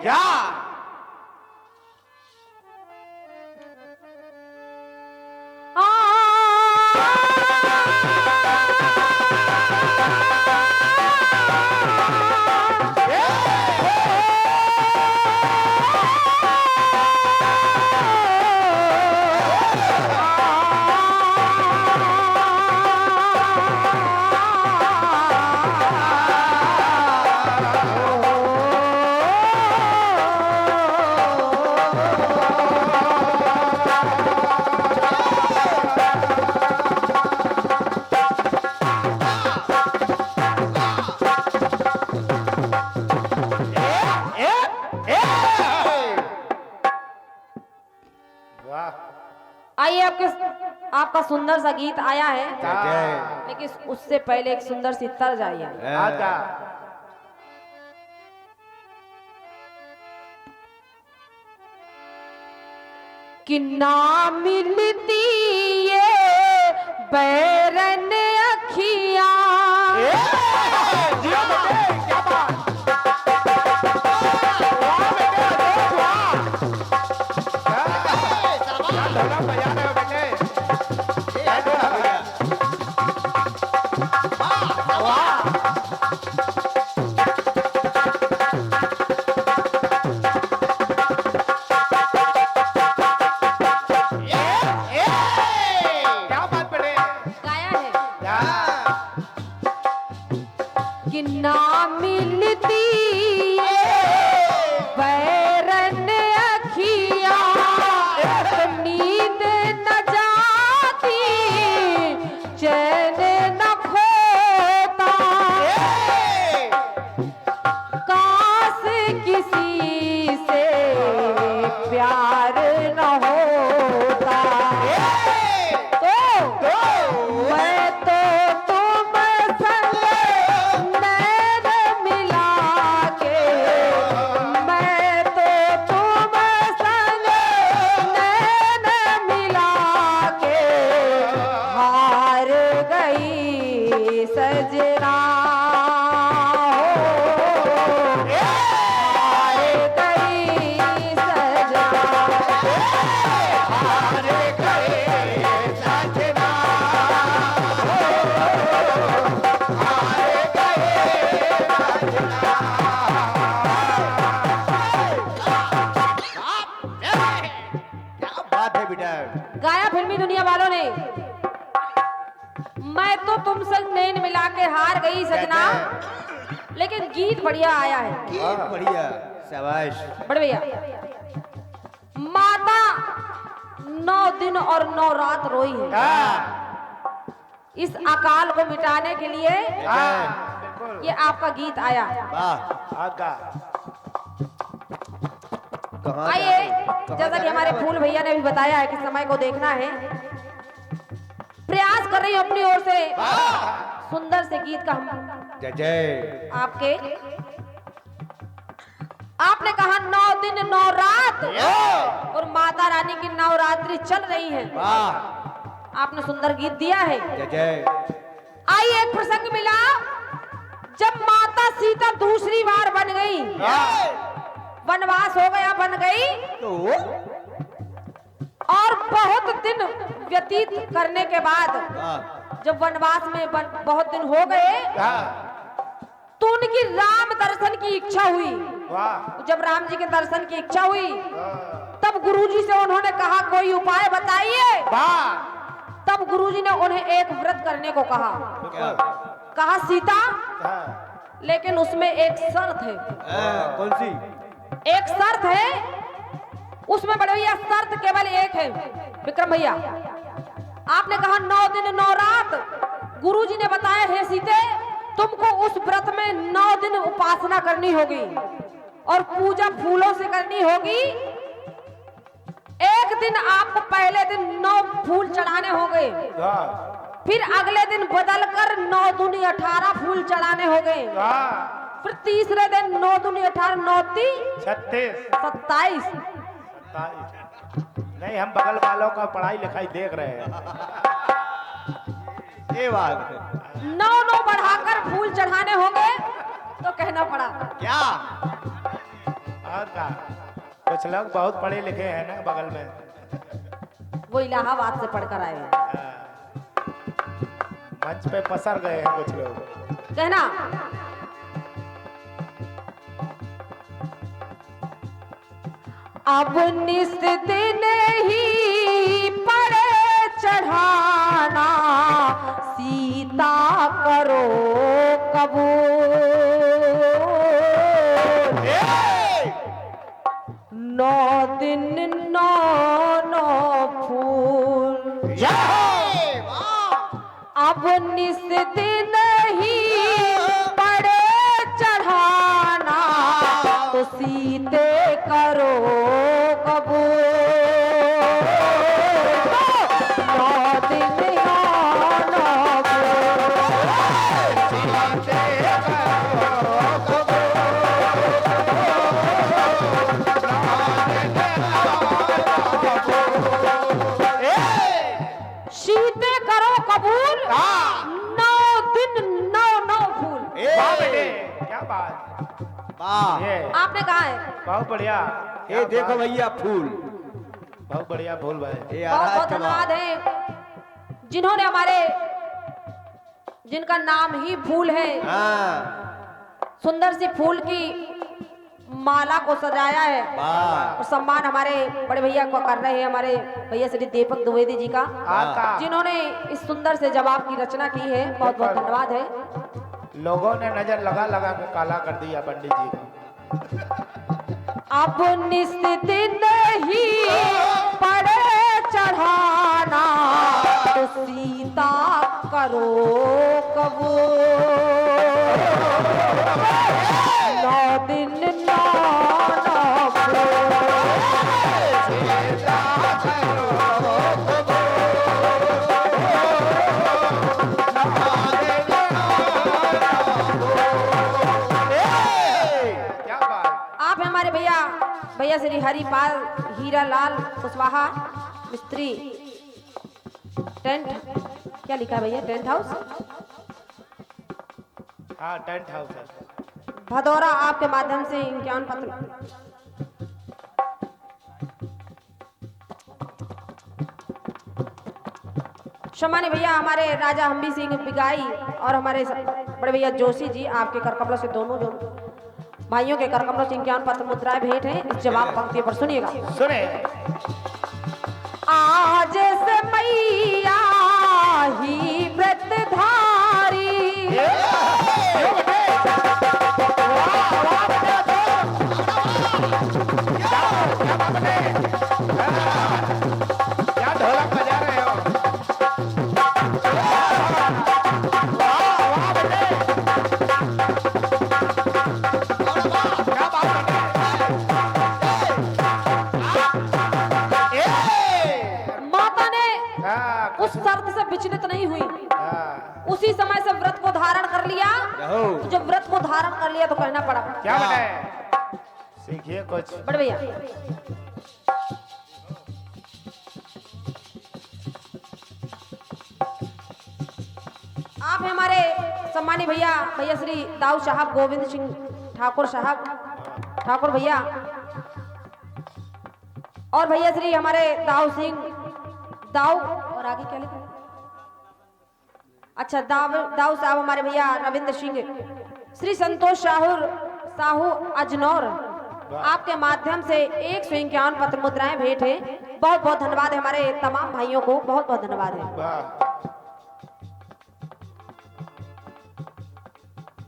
क्या? आइए आपका सुंदर सा गीत आया है, जय। लेकिन उससे पहले एक सुंदर सी तर्ज आई है। आजा। कि ना मिलती ये बैरन अखियां, जियो बेटे, क्या बात? वाह बेटे, देख वाह। क्या ढोलक बजा रहे हो बेटे? वाह। क्या बात बेटे? गाया है क्या? कि ना मिलती ये बैरन अखियां, नींद न जाती चैन न खोता, काश किसी से प्यार न होता, तो मैं तो तुम संग नैन मिला के, मैं तो तुम संग नैन मिला के हार गई सजना, हार गई सजना। क्या बात है बेटा? गाया फिल्मी दुनिया वालों ने, मैं तो तुम संग नैन मिला के हार गई सजना, लेकिन गीत बढ़िया आया है। गीत बढ़िया, शाबाश। बड़े भैया, माता 9 दिन और 9 रात रोई है हाँ, इस अकाल को मिटाने के लिए। बिल्कुल। ये आपका गीत आया। वाह। आगा। कहाँ आइए, जा रहे हो? जैसा कि हमारे फूल भैया ने भी बताया है कि समय को देखना है, प्रयास कर रही हूं अपनी ओर से सुंदर से गीत का हम जय जय। आपके। आपने कहा 9 दिन 9 रात और माता रानी की नवरात्रि चल रही है, वाह। आपने सुंदर गीत दिया है। जय जय। आइए, एक प्रसंग मिला जब माता सीता दूसरी बार बन गई, वनवास हो गया, बन गई, और बहुत दिन व्यतीत करने के बाद जब वनवास में बहुत दिन हो गए, तो उनकी राम दर्शन की इच्छा हुई। जब राम जी के दर्शन की इच्छा हुई, तब गुरुजी से उन्होंने कहा कोई उपाय बताइए। तब गुरुजी ने उन्हें एक व्रत करने को कहा। कहा सीता, लेकिन उसमें एक शर्त है। कौन सी? एक शर्त है, उसमें बड़े भैया शर्त केवल एक है। विक्रम भैया, आपने कहा 9 दिन 9 रात, गुरुजी ने बताया है सीते, तुमको उस व्रत में 9 दिन उपासना करनी होगी और पूजा फूलों से करनी होगी। एक दिन आपको पहले दिन 9 फूल चढ़ाने होंगे, फिर अगले दिन बदलकर 9 दूनी 18 फूल चढ़ाने होंगे, फिर तीसरे दिन 9 दूनी 18 9 तीन 36 27। नहीं, हम बगल वालों का पढ़ाई लिखाई देख रहे हैं। ये बात 9 बढ़ाकर फूल चढ़ाने होंगे, तो कहना पड़ा क्या? और का कुछ लोग बहुत पढ़े लिखे हैं ना बगल में। वो इलाहाबाद से पढ़कर आए हैं। मंच पे पसर गए हैं कुछ लोग। कहना अब निस दिन ही पड़े चढ़ाना सीता करो कबूल। 9 दिन 9 फूल अब निस दिन ही पड़े चढ़ाना तो सीते करो कबूल। 9 दिन 9 सीते करो कबूल। 9 दिन 9 फूल। वाह बेटे क्या बात। ये आपने कहा है बहुत बढ़िया। ये देखो भैया फूल, बहुत बढ़िया फूल भाई। ये बहुत आराज बहुत का धन्यवाद है जिन्होंने जिनका नाम ही फूल है, हाँ सुंदर सी फूल की माला को सजाया है। वाह और सम्मान हमारे बड़े भैया को कर रहे हैं, हमारे भैया श्री दीपक द्विवेदी जी का, आपका जिन्होंने इस सुंदर से जवाब की रचना की है। बहुत बहुत धन्यवाद है। लोगों ने नजर लगा लगा के काला कर दिया पंडित जी को। अब निस दिन ही पड़े चढ़ाना तो सीता करो कबूल। 9 दिन 9 क्या बात। आप हैं हमारे भैया श्री हरिपाल हीरा लाल कुशवाहा मिस्त्री टेंट, क्या लिखा है भैया, टेंट हाउस हाँ टेंट हाउस है। भदौरा, आपके माध्यम से इम्तिहान पत्र सम्मान्य भैया हमारे राजा हम्बी सिंह बिगाई और हमारे बड़े भैया जोशी जी, आपके करकमलों से दोनों जो भाइयों के करकमलों से इम्तिहान पत्र मुद्राएं भेंट हैं। इस जवाब पंक्ति पर सुनिएगा। सुने आज से मैया ही व्रतधारी क्या ढोलक बजा रहे हो। क्या बात माता ने हाँ, उस शर्त से विचलित नहीं हुई, हाँ। उसी समय से व्रत को धारण कर लिया। रहो। जब व्रत को धारण कर लिया तो कहना पड़ा। क्या बताए सीखिए कुछ। बड़े भैया आप हैं हमारे सम्मानी भैया श्री दाऊ साहब गोविंद सिंह ठाकुर साहब ठाकुर भैया, और भैया श्री हमारे दाऊ सिंह दाऊ, और आगे क्या लिखा है? अच्छा दाऊ साहब हमारे भैया रविंद्र सिंह, श्री संतोष साहू अजनौर, आपके माध्यम से 151 पत्र मुद्राएं भेंट है। बहुत बहुत धन्यवाद है हमारे तमाम भाइयों को, बहुत बहुत धन्यवाद है। वाह।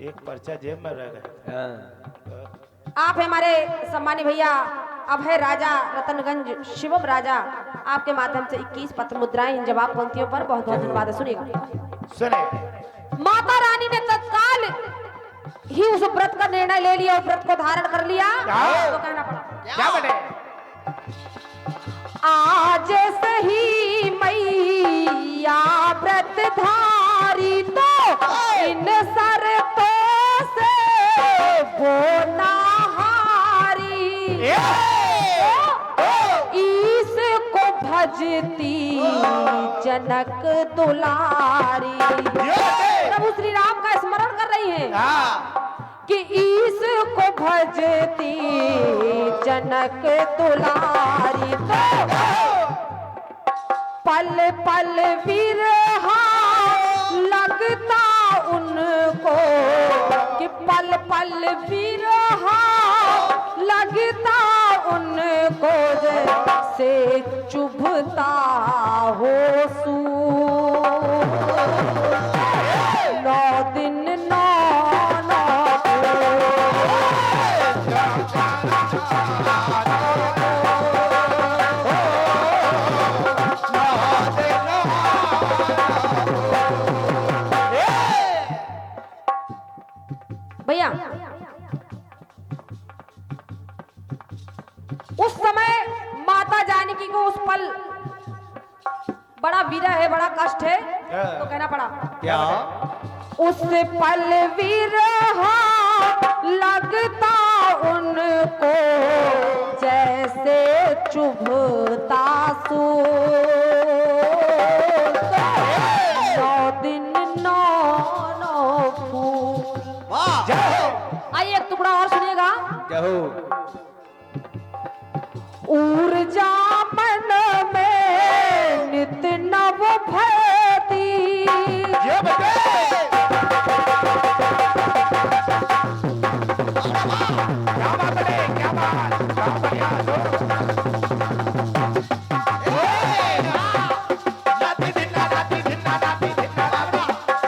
एक पर्चा जेब में रह गया। हाँ आप है हमारे सम्मानी भैया अभय राजा रतनगंज शिवम राजा, आपके माध्यम से 21 पत्र मुद्राएं इन जवाब पंक्तियों पर बहुत बहुत धन्यवाद है। सुनिएगा। सुने माता रानी ने तत्काल ही उस व्रत का निर्णय ले लिया और व्रत को धारण कर लिया। तो कहना पड़ा क्या बने। आज सही मैया व्रत धारी तो इन शर्तों से वो नहारी, इसको भजती जनक दुलारी। प्रभु श्री राम का स्मरण कर रही है कि इसको भजती जनक दुलारी तो पल पल विरहा लगता उनको कि पल पल विरहा लगता उनको जैसे चुभता हो सूर 9 दिन 9 भैया उस समय माता जानकी को उस पल बड़ा विरह है, बड़ा कष्ट है, तो कहना पड़ा क्या? उस पल विरहा लगता उनको जैसे चुभता सूर 9 दिन 9 फूल। आइए एक टुकड़ा और सुनिएगा। क्या हो? ऊर्जा मन में नित नव भयती क्या बात है, क्या बात, क्या बढ़िया,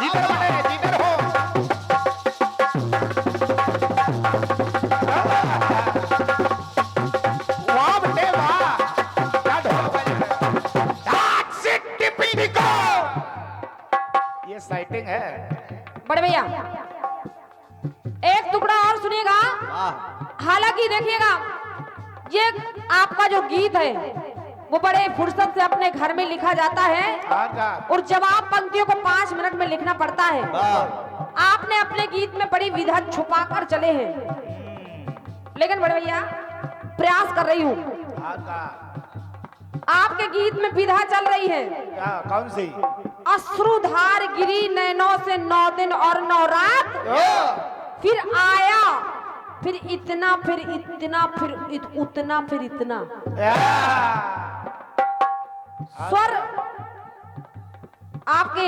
जिधर बने, जिधर हो। वाह बेटे वाह, क्या ढोल बजा रहे हो। That's it, टिप्पणी को। ये साइटिंग है। बड़े भैया एक टुकड़ा और सुनिएगा। हालांकि देखिएगा ये आपका जो गीत है वो बड़े फुर्सत से अपने घर में लिखा जाता है और जवाब पंक्तियों को 5 मिनट में लिखना पड़ता है। आपने अपने गीत में बड़ी विधा छुपा कर चले हैं, लेकिन बड़े भैया प्रयास कर रही हूँ। आपके गीत में विधा चल रही है। कौन सी? अश्रुधार गिरी नैनों से 9 दिन और 9 रात फिर आया फिर इतना फिर इतना फिर उतना फिर इतना। स्वर आपके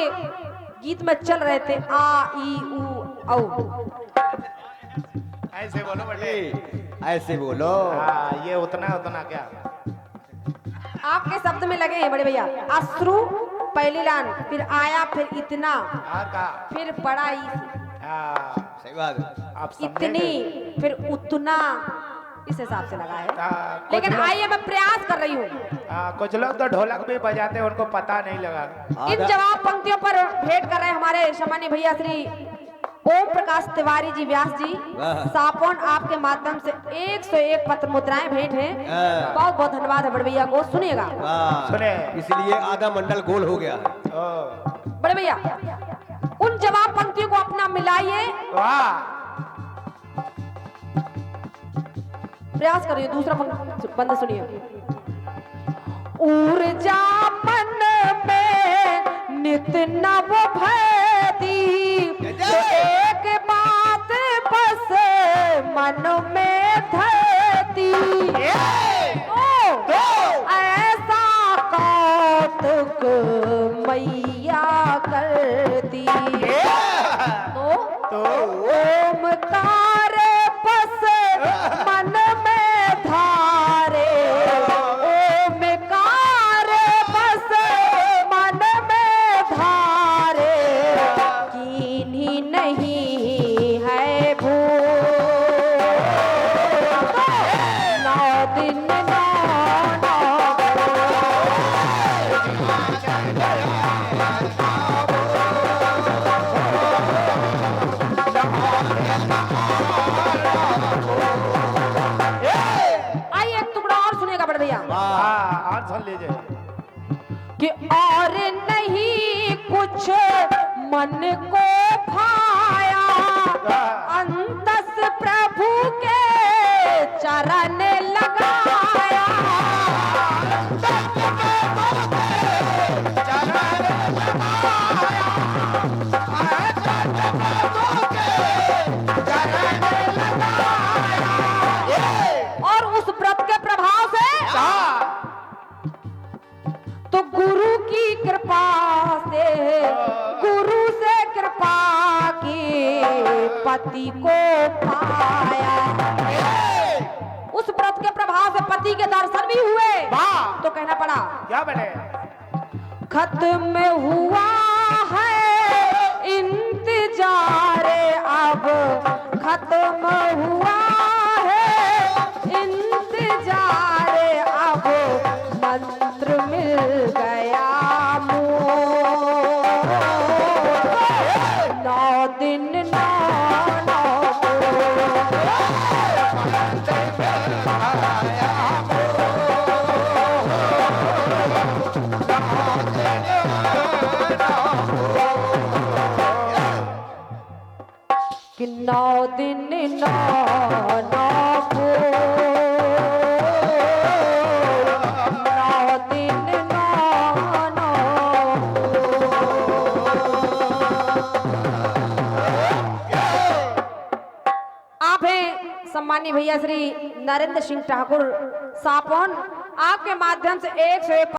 गीत में चल रहे थे आ ई उ औ। ऐसे बोलो बेटे, ऐसे बोलो। ये उतना उतना क्या? आपके शब्द में लगे हैं बड़े भैया। अश्रु पहली लाइन, फिर आया फिर इतना, फिर बड़ा सही बात है। आप समझे इतनी नहीं? फिर उतना, इस हिसाब से लगा है। लेकिन कुछ लोग- आइए मैं प्रयास कर रही हूँ। कुछ लोग तो ढोलक भी बजाते हैं, उनको पता नहीं लगा। इन जवाब पंक्तियों पर भेंट कर रहे हैं हमारे सम्मानीय भैया श्री ओम प्रकाश तिवारी जी व्यास जी। सापोन आपके माध्यम से 101 पत्र मुद्राएं भेंट हैं। बहुत बहुत धन्यवाद है बड़े भैया को। सुनिएगा। सुने। इसलिए आधा मंडल गोल हो गया है। बड़े भैया उन जवाब पंक्तियों को अपना मिलाइए, वाह, प्रयास करिए। दूसरा बंद सुनिए। ऊर्जा मन में नित नव भयती, एक बात बस मन में धरती, ऐसा कौतुक मैया करती। तो ओमकार बस मन में धारे, ओमकार बस मन में धारे, कीन्ही नहीं है भूल। 9 दिन 9 आइए एक टुकड़ा और सुनिएगा बड़े भैया। आज सुन लीजिए कि और नहीं कुछ मन को भाया, अंतस प्रभु के चरण लगाया। और उस व्रत पति को पाया। उस व्रत के प्रभाव से पति के दर्शन भी हुए वाह तो कहना पड़ा क्या बने खत्म हुआ है इंतजार अब खत्म हुआ है इंतजार अब मंत्र मिल गया मोह 9 दिन 9 कि 9 दिन 9 को 9 दिन 9 आप हैं सम्मानीय भैया श्री नरेंद्र सिंह ठाकुर सापौन, आपके माध्यम से 101